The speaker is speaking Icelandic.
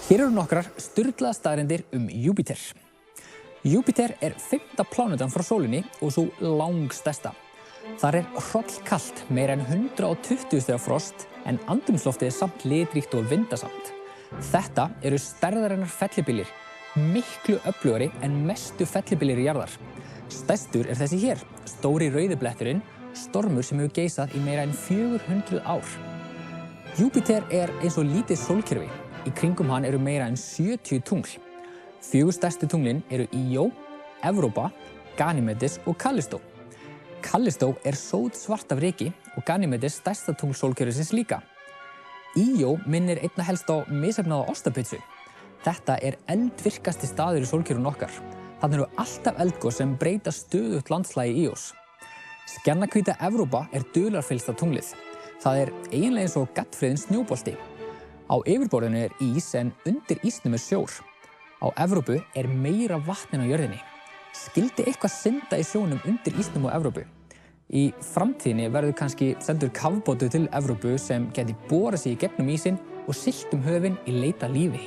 Hér eru nokkrar sturlaða staðreyndir Júpíter. Júpíter er 5. plánetan frá sólinni og sú langstærsta. Þar er hrollkalt, meira en 120 stiga frost, en andrúmsloftið samt litríkt og vindasamt. Þetta eru stærðarinnar fellibyljir, miklu öflugari en mestu fellibyljir jarðar. Stærstur er þessi hér, stóri rauði bletturinn, stormur sem hefur geisað í meira en 400 ár. Júpíter er eins og lítið sólkerfi. Í kringum hann eru meira en 70 tungl. 4 stærstu tunglin eru Íó, Evrópa, Ganýmedes og Kallistó. Kallistó er sótsvart af ryki og Ganýmedes stærsta tungl sólkerfisins líka. Íó minnir einna helst á misheppnaða ostapizzu. Þetta er eldvirkasti staður í sólkerfinu okkar. Þarna eru alltaf eldgos sem breyta stöðugt landslagi Íós. Skjannahvíta Evrópa er dularfyllsta tunglið. Það er eiginlega eins og gaddfriðinn snjóbolti. Á yfirborðinu er ís en undir ísnum er sjór. Á Evrópu er meira vatn en á jörðinni. Skyldi eitthvað synda í sjónum undir ísnum á Evrópu? Í framtíðinni verður kannski sendur kafbátur til Evrópu sem gæti borað sig í gegnum ísinn og siglt höfin í leit að lífi.